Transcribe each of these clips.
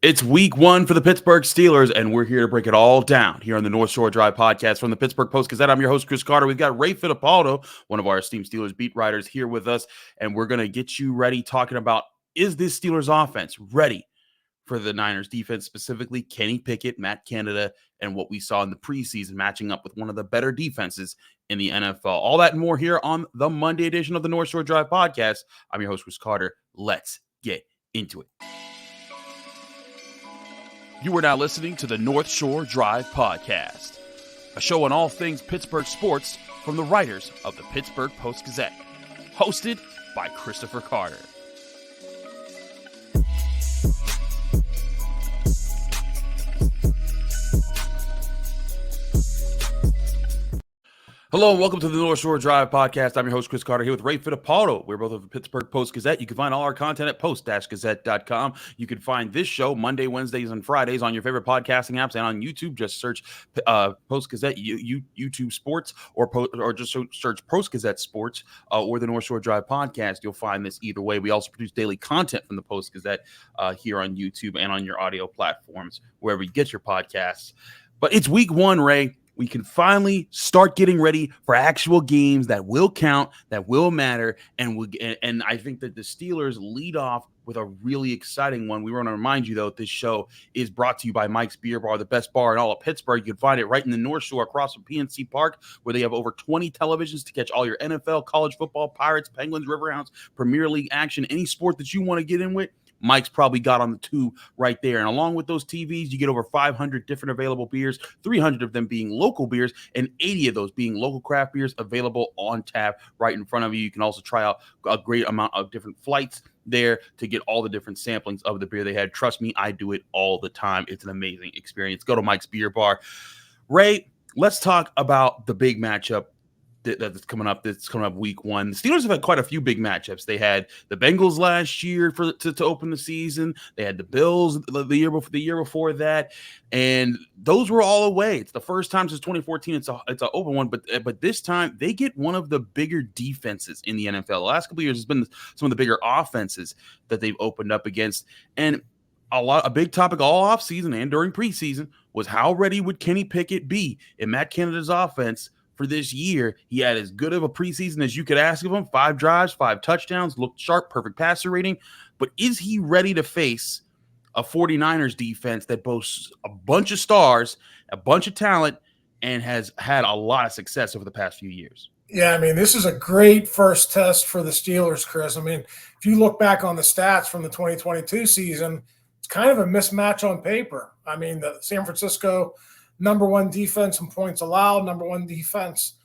It's week one for the Pittsburgh Steelers, and we're here to break it all down here on the North Shore Drive podcast from the Pittsburgh Post-Gazette. I'm your host, Chris Carter. We've got Ray Fittipaldo, one of our esteemed Steelers beat writers, here with us, and we're going to get you ready talking about, is this Steelers offense ready for the Niners defense, specifically Kenny Pickett, Matt Canada, and what we saw in the preseason matching up with one of the better defenses in the NFL. All that and more here on the Monday edition of the North Shore Drive podcast. I'm your host, Chris Carter. Let's get into it. You are now listening to the North Shore Drive podcast, a show on all things Pittsburgh sports from the writers of the Pittsburgh Post-Gazette, hosted by Christopher Carter. Hello and welcome to the North Shore Drive podcast. I'm your host, Chris Carter, here with Ray Fittipaldo. We're both of the Pittsburgh Post-Gazette. You can find all our content at post-gazette.com. You can find this show Monday, Wednesdays, and Fridays on your favorite podcasting apps and on YouTube. Just search Post-Gazette YouTube Sports or just search Post-Gazette Sports or the North Shore Drive podcast. You'll find this either way. We also produce daily content from the Post-Gazette here on YouTube and on your audio platforms, wherever you get your podcasts. But it's week one, Ray. We can finally start getting ready for actual games that will count, that will matter, and I think that the Steelers lead off with a really exciting one. We want to remind you, though, this show is brought to you by Mike's Beer Bar, the best bar in all of Pittsburgh. You can find it right in the North Shore across from PNC Park, where they have over 20 televisions to catch all your NFL, college football, Pirates, Penguins, Riverhounds, Premier League action, any sport that you want to get in with. Mike's probably got on the tube right there. And along with those TVs, you get over 500 different available beers, 300 of them being local beers, and 80 of those being local craft beers available on tap right in front of you. You can also try out a great amount of different flights there to get all the different samplings of the beer they had. Trust me, I do it all the time. It's an amazing experience. Go to Mike's Beer Bar. Ray, let's talk about the big matchup that's coming up week one. The Steelers have had quite a few big matchups. They had the Bengals last year to open the season. They had the Bills the year before that, and those were all away. It's the first time since 2014 it's an open one, but this time they get one of the bigger defenses in the NFL. The last couple of years has been some of the bigger offenses that they've opened up against, and a big topic all offseason and during preseason was how ready would Kenny Pickett be in Matt Canada's offense for this year. He had as good of a preseason as you could ask of him. 5 drives, 5 touchdowns, looked sharp, perfect passer rating. But is he ready to face a 49ers defense that boasts a bunch of stars, a bunch of talent, and has had a lot of success over the past few years? Yeah, I mean, this is a great first test for the Steelers, Chris. I mean, if you look back on the stats from the 2022 season, it's kind of a mismatch on paper. I mean, the San Francisco number one defense in points allowed, number one defense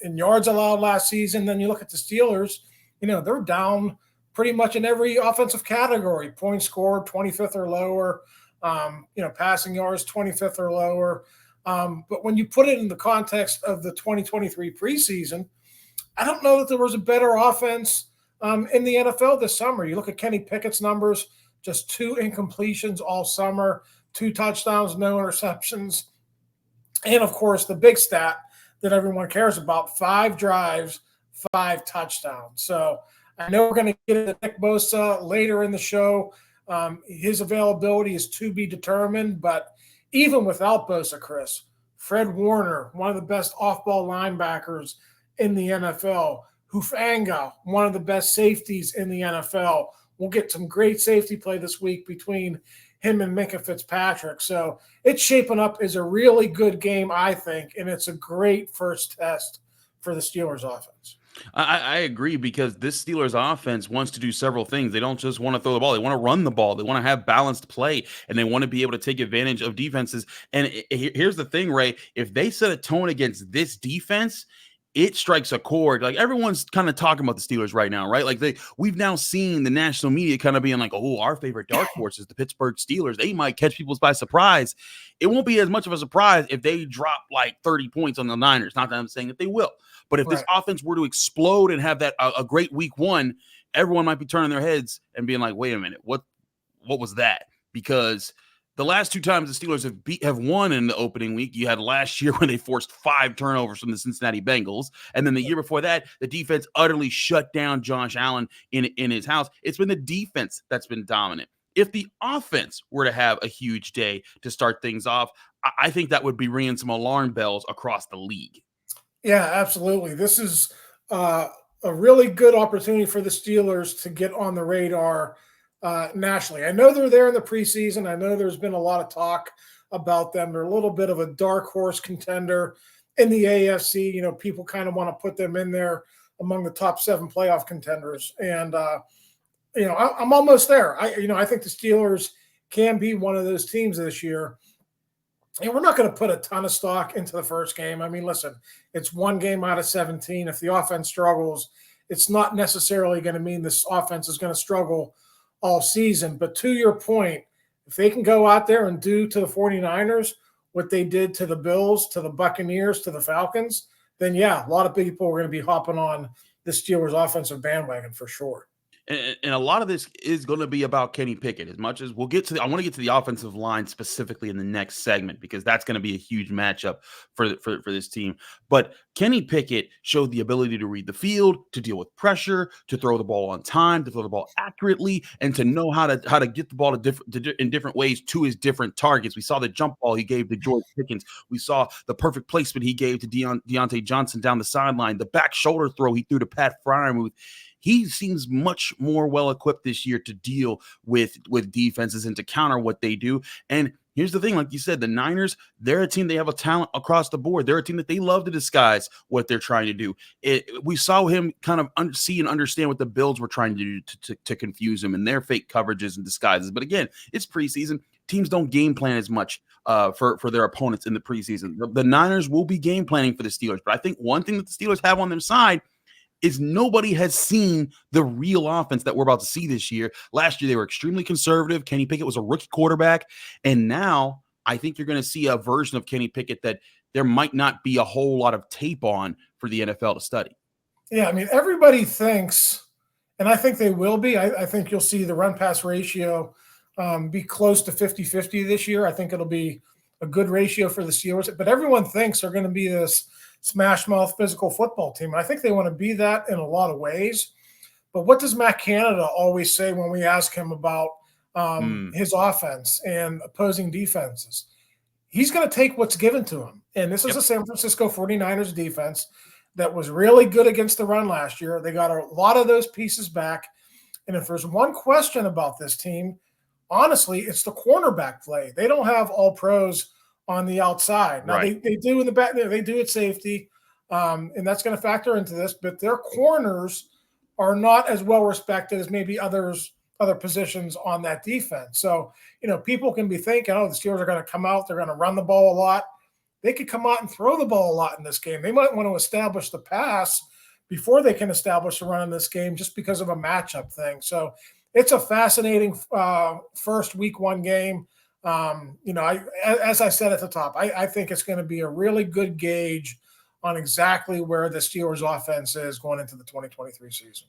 in yards allowed last season. Then you look at the Steelers, they're down pretty much in every offensive category. Points scored, 25th or lower, passing yards, 25th or lower. But when you put it in the context of the 2023 preseason, I don't know that there was a better offense in the NFL this summer. You look at Kenny Pickett's numbers, just 2 incompletions all summer, 2 touchdowns, no interceptions. And, of course, the big stat that everyone cares about, 5 drives, 5 touchdowns. So I know we're going to get into Nick Bosa later in the show. His availability is to be determined. But even without Bosa, Chris, Fred Warner, one of the best off-ball linebackers in the NFL, Hufanga, one of the best safeties in the NFL. We'll get some great safety play this week between him and Minkah Fitzpatrick. So it's shaping up as a really good game, I think, and it's a great first test for the Steelers offense. I agree, because this Steelers offense wants to do several things. They don't just want to throw the ball. They want to run the ball. They want to have balanced play, and they want to be able to take advantage of defenses. And here's the thing, Ray. If they set a tone against this defense, it strikes a chord. Like, everyone's kind of talking about the Steelers right now, right? Like, we've now seen the national media kind of being like, oh, our favorite dark horse is the Pittsburgh Steelers. They might catch people by surprise. It won't be as much of a surprise if they drop like 30 points on the Niners. Not that I'm saying that they will. But if this offense were to explode and have that a great week one, everyone might be turning their heads and being like, wait a minute, what was that? Because the last 2 times the Steelers have won in the opening week, you had last year when they forced 5 turnovers from the Cincinnati Bengals. And then the year before that, the defense utterly shut down Josh Allen in his house. It's been the defense that's been dominant. if the offense were to have a huge day to start things off, I think that would be ringing some alarm bells across the league. Yeah, absolutely. This is a really good opportunity for the Steelers to get on the radar nationally. I know they're there in the preseason. I know there's been a lot of talk about them. They're a little bit of a dark horse contender in the AFC. You know, people kind of want to put them in there among the top 7 playoff contenders. And, you know, I'm almost there. I think the Steelers can be one of those teams this year. And we're not going to put a ton of stock into the first game. I mean, listen, it's 1 game out of 17. If the offense struggles, it's not necessarily going to mean this offense is going to struggle all season. But to your point, if they can go out there and do to the 49ers what they did to the Bills, to the Buccaneers, to the Falcons, then yeah, a lot of people are going to be hopping on the Steelers offensive bandwagon for sure. And a lot of this is going to be about Kenny Pickett. As much as we'll get to I want to get to the offensive line specifically in the next segment, because that's going to be a huge matchup for this team. But Kenny Pickett showed the ability to read the field, to deal with pressure, to throw the ball on time, to throw the ball accurately, and to know how to get the ball in different ways to his different targets. We saw the jump ball he gave to George Pickens. We saw the perfect placement he gave to Deontay Johnson down the sideline. The back shoulder throw he threw to Pat Freiermuth. He seems much more well-equipped this year to deal with defenses and to counter what they do. And here's the thing, like you said, the Niners, they're a team, they have a talent across the board. They're a team that they love to disguise what they're trying to do. We saw him kind of see and understand what the Bills were trying to do to confuse him and their fake coverages and disguises. But again, it's preseason. Teams don't game plan as much for their opponents in the preseason. The Niners will be game planning for the Steelers. But I think one thing that the Steelers have on their side is nobody has seen the real offense that we're about to see this year. Last year, they were extremely conservative. Kenny Pickett was a rookie quarterback. And now I think you're going to see a version of Kenny Pickett that there might not be a whole lot of tape on for the NFL to study. Yeah, I mean, everybody thinks, and I think they will be, I think you'll see the run-pass ratio be close to 50-50 this year. I think it'll be a good ratio for the Steelers. But everyone thinks they're going to be this smash mouth physical football team. And I think they want to be that in a lot of ways. But what does Matt Canada always say when we ask him about his offense and opposing defenses? He's going to take what's given to him. And this is a San Francisco 49ers defense that was really good against the run last year. They got a lot of those pieces back. And if there's one question about this team, honestly, it's the cornerback play. They don't have all pros on the outside. Now, they do in the back, they do at safety, and that's going to factor into this, but their corners are not as well respected as maybe other positions on that defense. So, you know, people can be thinking, oh, the Steelers are going to come out, they're going to run the ball a lot. They could come out and throw the ball a lot in this game. They might want to establish the pass before they can establish the run in this game just because of a matchup thing. So it's a fascinating first week 1 game. You know, as I said at the top, I think it's going to be a really good gauge on exactly where the Steelers offense is going into the 2023 season.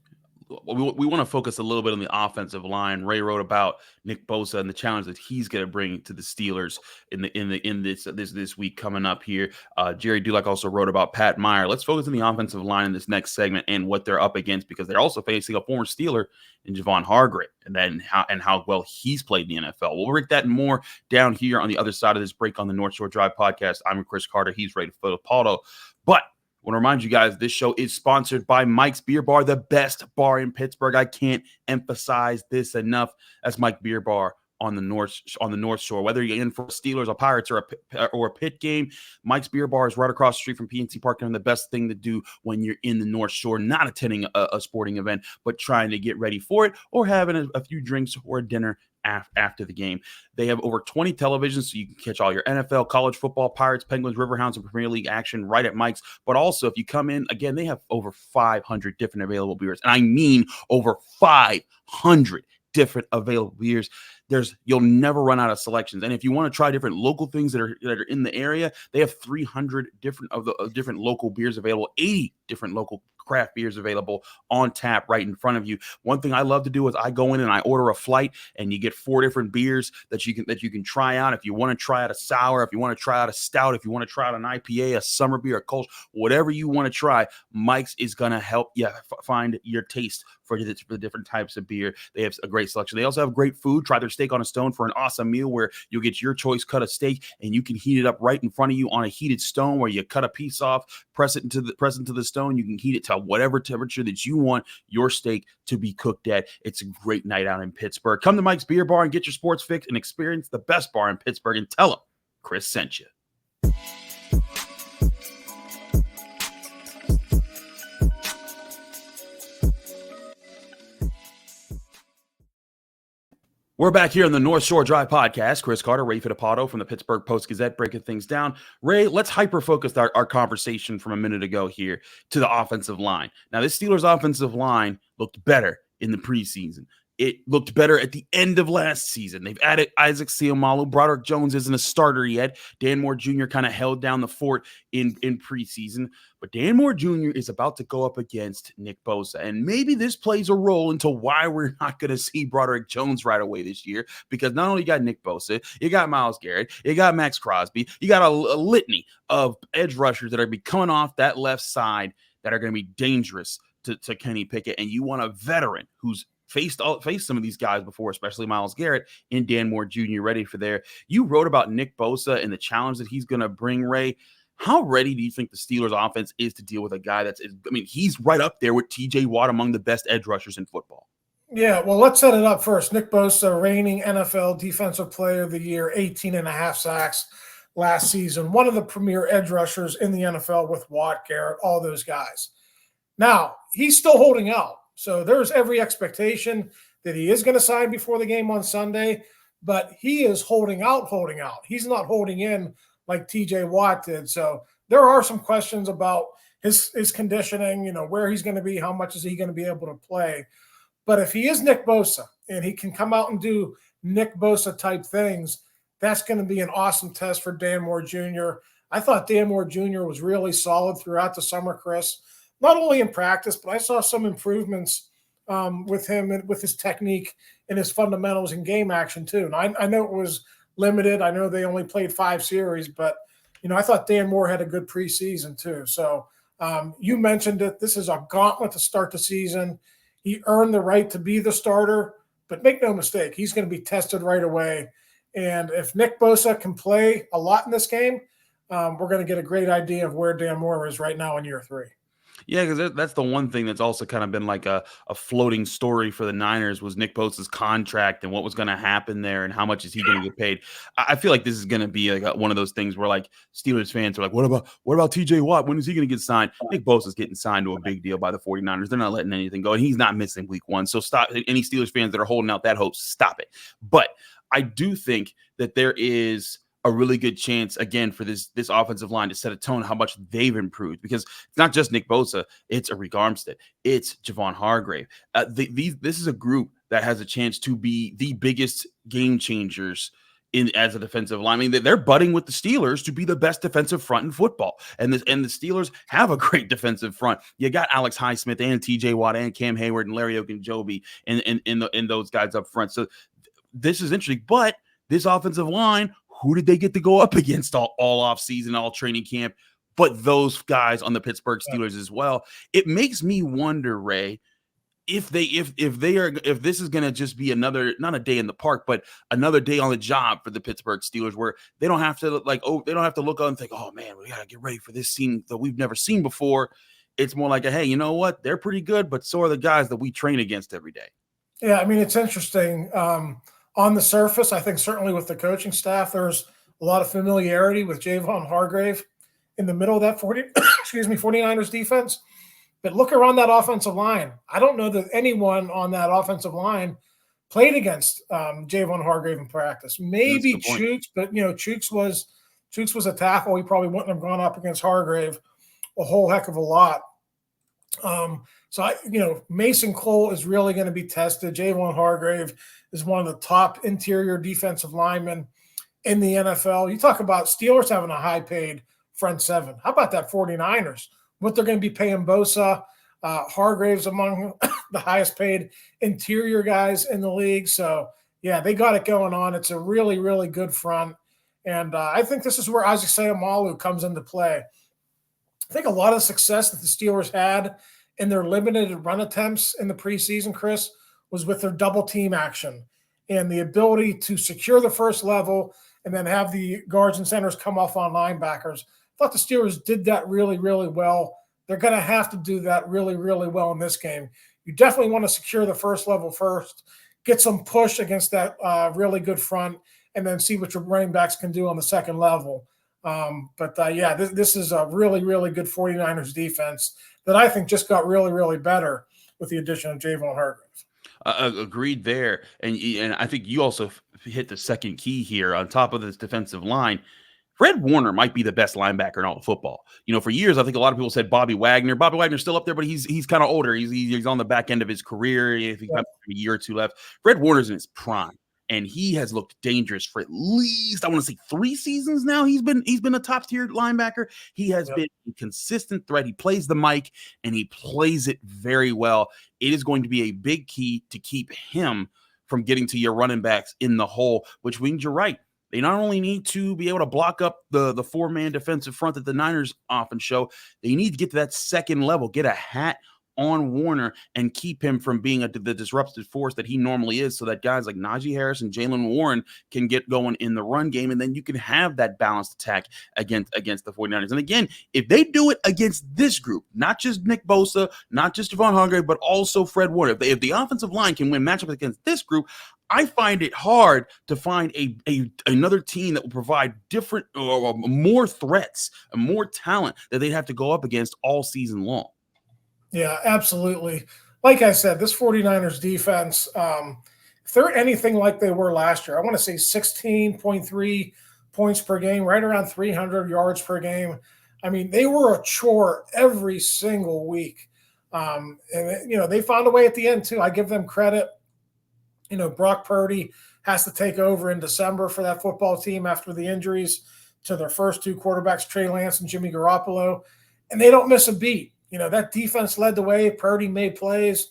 We want to focus a little bit on the offensive line. Ray wrote about Nick Bosa and the challenge that he's going to bring to the Steelers in this week coming up here. Jerry Dulac also wrote about Pat Meyer. Let's focus on the offensive line in this next segment and what they're up against, because they're also facing a former Steeler in Javon Hargrave, and how well he's played in the NFL. We'll break that and more down here on the other side of this break on the North Shore Drive podcast. I'm Chris Carter. He's Ray Fittipaldo. But I want to remind you guys, this show is sponsored by Mike's Beer Bar, the best bar in Pittsburgh. I can't emphasize this enough. That's Mike Beer Bar on the North Shore. Whether you're in for Steelers or Pirates or a Pitt game, Mike's Beer Bar is right across the street from PNC Park, and the best thing to do when you're in the North Shore, not attending a sporting event, but trying to get ready for it or having a few drinks or a dinner after the game. They have over 20 televisions, so you can catch all your NFL, college football, Pirates, Penguins, Riverhounds, and Premier League action right at Mike's. But also, if you come in, again, they have over 500 different available beers. And I mean over 500 different available beers. You'll never run out of selections. And if you want to try different local things that are in the area, they have 300 different local beers available, 80 different local craft beers available on tap right in front of you. One thing I love to do is I go in and I order a flight, and you get 4 different beers that you can try out. If you want to try out a sour, if you want to try out a stout, if you want to try out an IPA, a summer beer, a Kolsch, whatever you want to try, Mike's is going to help you find your taste for the different types of beer. They have a great selection. They also have great food. Try their Steak on a Stone for an awesome meal where you'll get your choice cut of steak, and you can heat it up right in front of you on a heated stone where you cut a piece off, press it into the stone. You can heat it to whatever temperature that you want your steak to be cooked at. It's a great night out in Pittsburgh. Come to Mike's Beer Bar and get your sports fix and experience the best bar in Pittsburgh, and tell them Chris sent you. We're back here on the North Shore Drive podcast. Chris Carter, Ray Fittipaldo from the Pittsburgh Post-Gazette, breaking things down. Ray, let's hyper-focus our conversation from a minute ago here to the offensive line. Now, this Steelers offensive line looked better in the preseason. It looked better at the end of last season. They've added Isaac Seumalo. Broderick Jones isn't a starter yet. Dan Moore Jr. kind of held down the fort in preseason. But Dan Moore Jr. is about to go up against Nick Bosa. And maybe this plays a role into why we're not going to see Broderick Jones right away this year. Because not only you got Nick Bosa, you got Myles Garrett, you got Max Crosby, you got a litany of edge rushers that are be coming off that left side that are going to be dangerous to Kenny Pickett. And you want a veteran who's faced some of these guys before, especially Myles Garrett and Dan Moore Jr. ready for there. You wrote about Nick Bosa and the challenge that he's going to bring, Ray. How ready do you think the Steelers offense is to deal with a guy he's right up there with TJ Watt among the best edge rushers in football? Yeah, well, let's set it up first. Nick Bosa, reigning NFL Defensive Player of the Year, 18.5 sacks last season. One of the premier edge rushers in the NFL with Watt, Garrett, all those guys. Now, he's still holding out. So there's every expectation that he is going to sign before the game on Sunday, but he is holding out. He's not holding in like TJ Watt did. So there are some questions about his conditioning, where he's going to be, how much is he going to be able to play. But if he is Nick Bosa and he can come out and do Nick Bosa type things, that's going to be an awesome test for Dan Moore Jr. I thought Dan Moore Jr. was really solid throughout the summer, Chris. Not only in practice, but I saw some improvements with him and with his technique and his fundamentals in game action too. And I know it was limited. I know they only played 5 series, but I thought Dan Moore had a good preseason too. So you mentioned it. This is a gauntlet to start the season. He earned the right to be the starter, but make no mistake, he's going to be tested right away. And if Nick Bosa can play a lot in this game, we're going to get a great idea of where Dan Moore is right now in year 3. Yeah, because that's the one thing that's also kind of been like a floating story for the Niners was Nick Bosa's contract and what was going to happen there and how much is he going to get paid. I feel like this is going to be like one of those things where like Steelers fans are like, what about TJ Watt? When is he going to get signed? Nick Bosa's getting signed to a big deal by the 49ers. They're not letting anything go, and he's not missing week 1. So stop. Any Steelers fans that are holding out that hope, stop it. But I do think that there is a really good chance again for this offensive line to set a tone how much they've improved, because it's not just Nick Bosa, it's Arik Armstead, it's Javon Hargrave. This is a group that has a chance to be the biggest game changers as a defensive line. I mean, they're butting with the Steelers to be the best defensive front in football, and the Steelers have a great defensive front. You got Alex Highsmith and TJ Watt and Cam Hayward and Larry Ogunjobi in those guys up front. So this is interesting, but this offensive line, who did they get to go up against all offseason, all training camp, but those guys on the Pittsburgh Steelers as well? It makes me wonder, Ray, if this is going to just be another, not a day in the park, but another day on the job for the Pittsburgh Steelers, where they don't have to look up and think, oh man, we got to get ready for this scene that we've never seen before. It's more like hey, you know what? They're pretty good, but so are the guys that we train against every day. Yeah, I mean, it's interesting. On the surface, I think certainly with the coaching staff, there's a lot of familiarity with Javon Hargrave in the middle of that 49ers defense. But look around that offensive line. I don't know that anyone on that offensive line played against Javon Hargrave in practice. Maybe Chooks, but Chooks was a tackle. He probably wouldn't have gone up against Hargrave a whole heck of a lot. Mason Cole is really going to be tested. Javon Hargrave is one of the top interior defensive linemen in the NFL. You talk about Steelers having a high-paid front seven. How about that 49ers? What they're going to be paying Bosa, Hargrave's among the highest paid interior guys in the league. So, yeah, they got it going on. It's a really, really good front. And I think this is where Isaac Seumalo comes into play. I think a lot of success that the Steelers had in their limited run attempts in the preseason, Chris, was with their double team action and the ability to secure the first level and then have the guards and centers come off on linebackers. I thought the Steelers did that really, really well. They're going to have to do that really, really well in this game. You definitely want to secure the first level first, get some push against that really good front, and then see what your running backs can do on the second level. This is a really, really good 49ers defense that I think just got really, really better with the addition of Javon Hargrave. Agreed there. And I think you also hit the second key here on top of this defensive line. Fred Warner might be the best linebacker in all of football. For years, I think a lot of people said Bobby Wagner. Bobby Wagner's still up there, but he's kind of older. He's on the back end of his career. If he's got a year or two left. Fred Warner's in his prime, and he has looked dangerous for at least, I want to say, 3 seasons now. He's been a top tier linebacker. He has been a consistent threat. He plays the mic, and he plays it very well. It is going to be a big key to keep him from getting to your running backs in the hole, which means you're right. They not only need to be able to block up the 4-man defensive front that the Niners often show, they need to get to that second level, get a hat on Warner and keep him from being the disruptive force that he normally is, so that guys like Najee Harris and Jaylen Warren can get going in the run game, and then you can have that balanced attack against the 49ers. And again, if they do it against this group, not just Nick Bosa, not just Javon Hargrave, but also Fred Warner, if the offensive line can win matchups against this group, I find it hard to find another team that will provide different or more threats and more talent that they'd have to go up against all season long. Yeah, absolutely. Like I said, this 49ers defense, if they're anything like they were last year, I want to say 16.3 points per game, right around 300 yards per game. I mean, they were a chore every single week. And they found a way at the end too. I give them credit. Brock Purdy has to take over in December for that football team after the injuries to their first 2 quarterbacks, Trey Lance and Jimmy Garoppolo, and they don't miss a beat. That defense led the way. Purdy made plays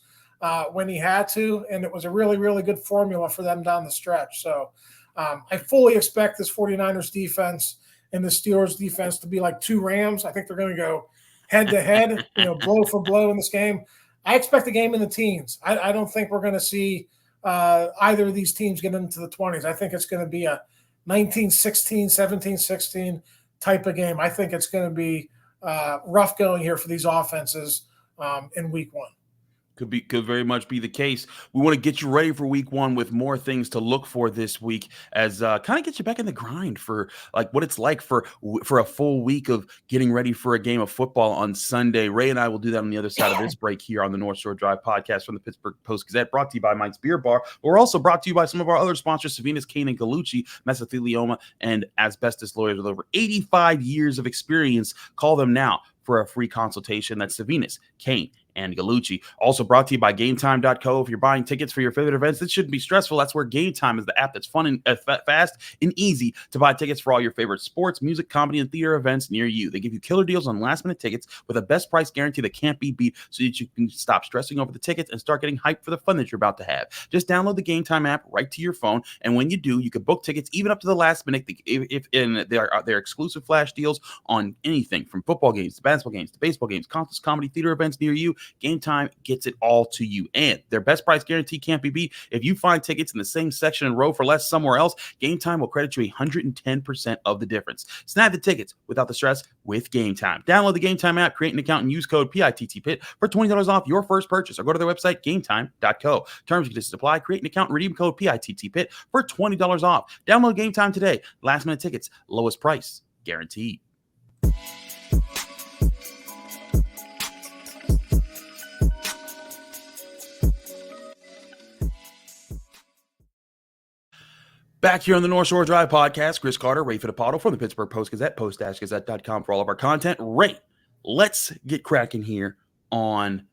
when he had to, and it was a really, really good formula for them down the stretch. So I fully expect this 49ers defense and the Steelers defense to be like 2 Rams. I think they're going to go head-to-head, blow for blow in this game. I expect the game in the teens. I don't think we're going to see either of these teams get into the 20s. I think it's going to be a 19-16, 17-16 type of game. I think it's going to be rough going here for these offenses in week 1. Could very much be the case. We want to get you ready for week 1 with more things to look for this week, as kind of get you back in the grind for like what it's like for a full week of getting ready for a game of football on Sunday. Ray and I will do that on the other side of this break here on the North Shore Drive podcast from the Pittsburgh Post-Gazette, brought to you by Mike's Beer Bar. We're also brought to you by some of our other sponsors, Savinas, Kane, and Gallucci, mesothelioma, and asbestos lawyers with over 85 years of experience. Call them now for a free consultation. That's Savinas, Kane, and Gallucci. Also brought to you by GameTime.co. If you're buying tickets for your favorite events, it shouldn't be stressful. That's where Game Time is the app that's fun and fast and easy to buy tickets for all your favorite sports, music, comedy, and theater events near you. They give you killer deals on last-minute tickets with a best price guarantee that can't be beat, so that you can stop stressing over the tickets and start getting hyped for the fun that you're about to have. Just download the Game Time app right to your phone, and when you do, you can book tickets even up to the last minute. They're exclusive flash deals on anything from football games to basketball games to baseball games, concerts, comedy, theater events near you. Game Time gets it all to you, and their best price guarantee can't be beat. If you find tickets in the same section and row for less somewhere else, Game Time will credit you 110% of the difference. Snag the tickets without the stress with Game Time. Download the Game Time app, create an account, and use code PITTPIT for $20 off your first purchase, or go to their website, GameTime.co. Terms and conditions apply. Create an account and redeem code PITTPIT for $20 off. Download Game Time today. Last minute tickets, lowest price guaranteed. Back here on the North Shore Drive podcast, Chris Carter, Ray Fittipaldo from the Pittsburgh Post-Gazette, post-gazette.com for all of our content. Ray, let's get cracking here on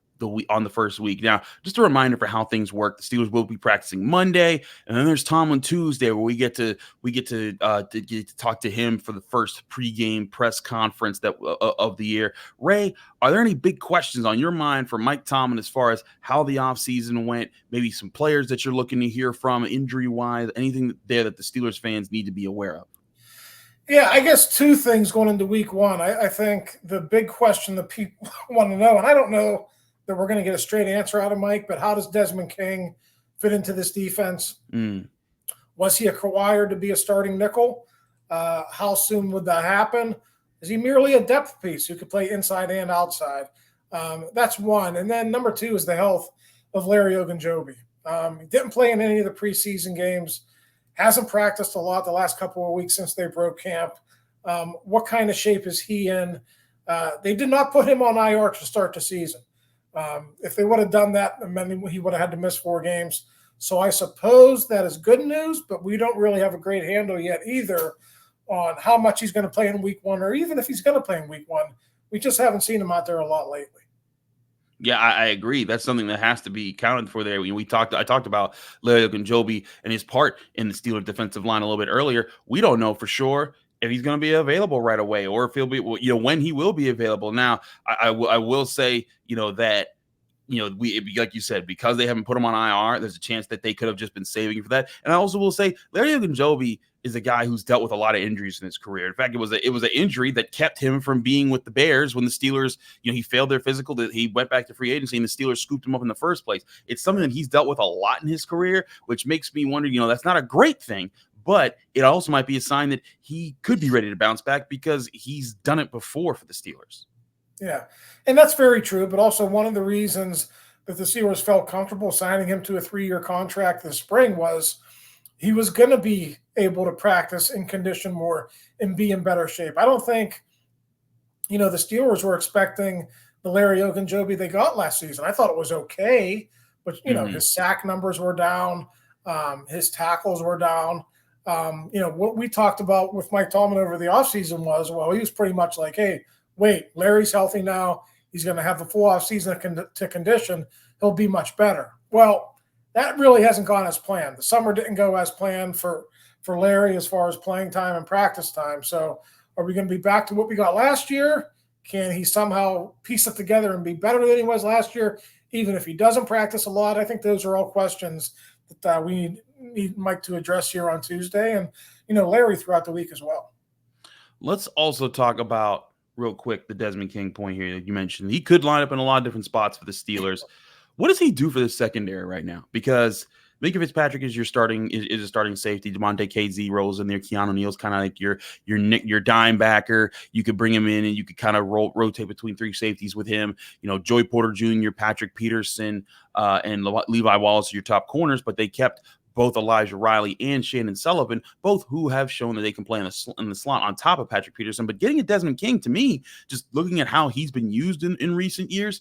on the first week. Now, just a reminder for how things work: the Steelers will be practicing Monday, and then there's Tomlin Tuesday, where we get to talk to him for the first pregame press conference of the year. Ray, are there any big questions on your mind for Mike Tomlin as far as how the offseason went? Maybe some players that you're looking to hear from injury-wise, anything there that the Steelers fans need to be aware of? Yeah, I guess two things going into week one. I think the big question that people want to know, and I don't know that we're going to get a straight answer out of Mike, but how does Desmond King fit into this defense? Was he required to be a starting nickel? How soon would that happen? Is he merely a depth piece who could play inside and outside? That's one. And then number two is the health of Larry Ogunjobi. He didn't play in any of the preseason games. Hasn't practiced a lot the last couple of weeks since they broke camp. What kind of shape is he in? They did not put him on IR to start the season. If they would have done that, then he would have had to miss 4 games. So I suppose that is good news, but we don't really have a great handle yet either on how much he's going to play in week one, or even if he's going to play in week one. We just haven't seen him out there a lot lately. Yeah, I agree. That's something that has to be accounted for there. I talked about Larry Ogunjobi and his part in the Steelers defensive line a little bit earlier. We don't know for sure if he's going to be available right away, or if he'll be, when he will be available. Now, I will say, that, like you said, because they haven't put him on IR, there's a chance that they could have just been saving for that. And I also will say Larry Ogunjobi is a guy who's dealt with a lot of injuries in his career. In fact, it was an injury that kept him from being with the Bears when the Steelers, he failed their physical. That he went back to free agency, and the Steelers scooped him up in the first place. It's something that he's dealt with a lot in his career, which makes me wonder, that's not a great thing, but it also might be a sign that he could be ready to bounce back because he's done it before for the Steelers. Yeah, and that's very true, but also one of the reasons that the Steelers felt comfortable signing him to a 3-year contract this spring was he was going to be able to practice and condition more and be in better shape. I don't think, the Steelers were expecting the Larry Ogunjobi they got last season. I thought it was okay, but, his sack numbers were down. His tackles were down. What we talked about with Mike Tomlin over the offseason was, he was pretty much like, hey, wait, Larry's healthy now. He's going to have the full offseason to condition. He'll be much better. Well, that really hasn't gone as planned. The summer didn't go as planned for Larry as far as playing time and practice time. So are we going to be back to what we got last year? Can he somehow piece it together and be better than he was last year, even if he doesn't practice a lot? I think those are all questions that we need Mike to address here on Tuesday, and, Larry throughout the week as well. Let's also talk about, real quick, the Desmond King point here that you mentioned. He could line up in a lot of different spots for the Steelers. What does he do for the secondary right now? Because Minka Fitzpatrick is a starting safety. Devontae KZ rolls in there. Keanu Neal's kind of like your dime backer. You could bring him in and you could kind of rotate between 3 safeties with him. Joey Porter Jr., Patrick Peterson, and Levi Wallace are your top corners, but they kept both Elijah Riley and Shannon Sullivan, both who have shown that they can play in the slot on top of Patrick Peterson. But getting a Desmond King, to me, just looking at how he's been used in recent years,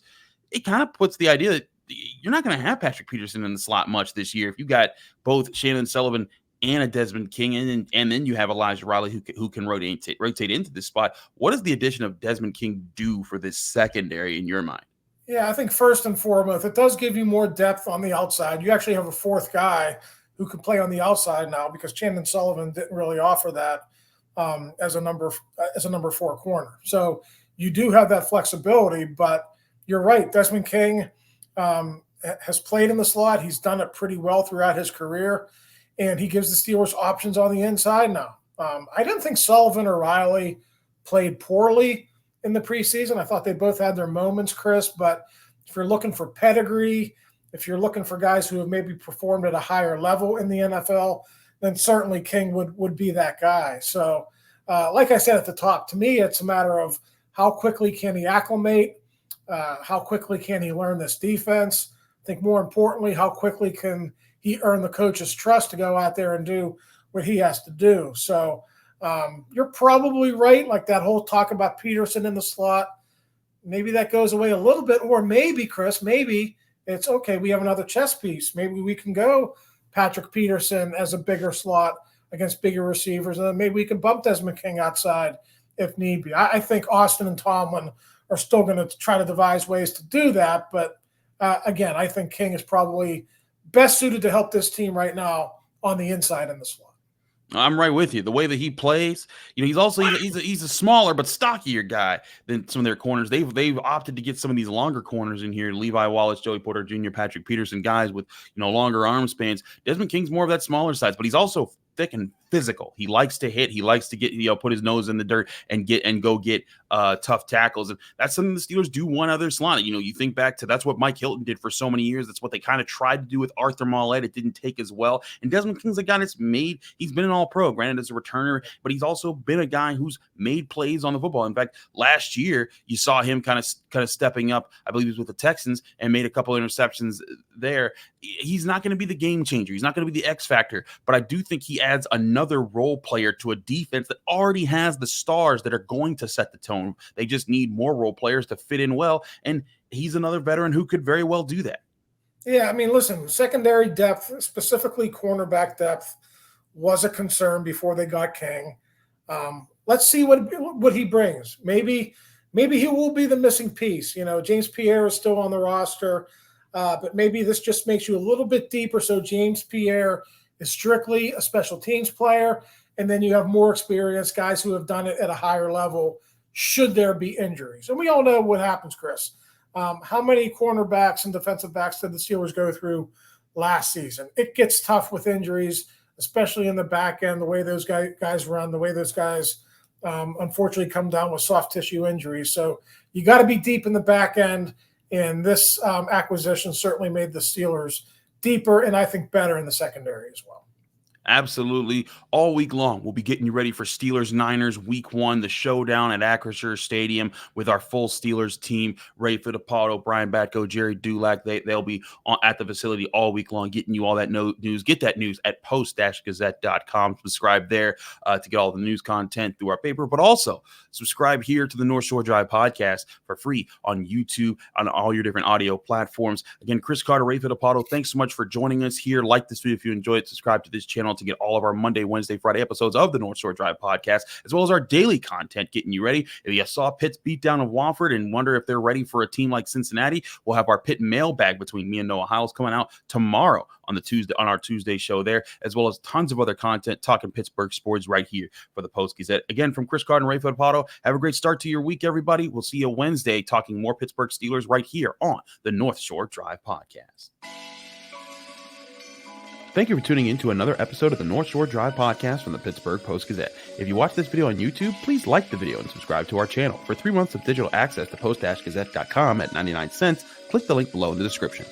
it kind of puts the idea that you're not going to have Patrick Peterson in the slot much this year. If you got both Shannon Sullivan and a Desmond King, and then you have Elijah Riley who can rotate into this spot, what does the addition of Desmond King do for this secondary in your mind? Yeah, I think first and foremost, it does give you more depth on the outside. You actually have a 4th guy who can play on the outside now, because Shannon Sullivan didn't really offer that as a number 4 corner. So you do have that flexibility, but you're right. Desmond King has played in the slot. He's done it pretty well throughout his career, and he gives the Steelers options on the inside now. I didn't think Sullivan or Riley played poorly in the preseason. I thought they both had their moments, Chris, but if you're looking for pedigree, if you're looking for guys who have maybe performed at a higher level in the NFL, then certainly King would be that guy. So like I said at the top, to me, it's a matter of how quickly can he acclimate, how quickly can he learn this defense. I think more importantly, how quickly can he earn the coach's trust to go out there and do what he has to do. So you're probably right, like that whole talk about Peterson in the slot, maybe that goes away a little bit, or maybe, Chris, maybe it's okay, we have another chess piece. Maybe we can go Patrick Peterson as a bigger slot against bigger receivers, and then maybe we can bump Desmond King outside if need be. I think Austin and Tomlin are still going to try to devise ways to do that, but again, I think King is probably best suited to help this team right now on the inside in the slot. I'm right with you. The way that he plays, he's also he's a smaller but stockier guy than some of their corners. They've opted to get some of these longer corners in here: Levi Wallace, Joey Porter Jr., Patrick Peterson, guys with longer arm spans. Desmond King's more of that smaller size, but he's also thick and physical. He likes to hit. He likes to get put his nose in the dirt and go get tough tackles, and that's something the Steelers do one other slot. You think back to that's what Mike Hilton did for so many years. That's what they kind of tried to do with Arthur Maulet. It didn't take as well. And Desmond King's a guy that's made. He's been an All-Pro, granted as a returner, but he's also been a guy who's made plays on the football. In fact, last year you saw him kind of stepping up. I believe he was with the Texans and made a couple of interceptions there. He's not going to be the game changer. He's not going to be the X factor, but I do think he adds another role player to a defense that already has the stars that are going to set the tone. They just need more role players to fit in well, and he's another veteran who could very well do that. Yeah, I mean, listen, secondary depth, specifically cornerback depth, was a concern before they got King. Let's see what he brings. Maybe he will be the missing piece. James Pierre is still on the roster, but maybe this just makes you a little bit deeper. So James Pierre is strictly a special teams player, and then you have more experienced guys who have done it at a higher level should there be injuries. And we all know what happens, Chris. How many cornerbacks and defensive backs did the Steelers go through last season? It gets tough with injuries, especially in the back end, the way those guys run, the way those guys unfortunately come down with soft tissue injuries. So you got to be deep in the back end, and this acquisition certainly made the Steelers deeper and I think better in the secondary as well. Absolutely. All week long, we'll be getting you ready for Steelers-Niners Week 1, the showdown at Acrisure Stadium with our full Steelers team, Ray Fittipaldo, Brian Batko, Jerry Dulac. They'll be at the facility all week long, getting you all that news. Get that news at post-gazette.com. Subscribe there to get all the news content through our paper, but also subscribe here to the North Shore Drive podcast for free on YouTube, on all your different audio platforms. Again, Chris Carter, Ray Fittipaldo, thanks so much for joining us here. Like this video if you enjoyed it. Subscribe to this channel to get all of our Monday, Wednesday, Friday episodes of the North Shore Drive podcast, as well as our daily content getting you ready. If you saw Pitt's beatdown of Wofford and wonder if they're ready for a team like Cincinnati, we'll have our Pitt mailbag between me and Noah Hiles coming out tomorrow on our Tuesday show there, as well as tons of other content talking Pittsburgh sports right here for the Post-Gazette. Again, from Chris Carter and Ray Fittipaldo, have a great start to your week, everybody. We'll see you Wednesday talking more Pittsburgh Steelers right here on the North Shore Drive podcast. Thank you for tuning in to another episode of the North Shore Drive podcast from the Pittsburgh Post-Gazette. If you watch this video on YouTube, please like the video and subscribe to our channel. For 3 months of digital access to post-gazette.com at 99 cents, click the link below in the description.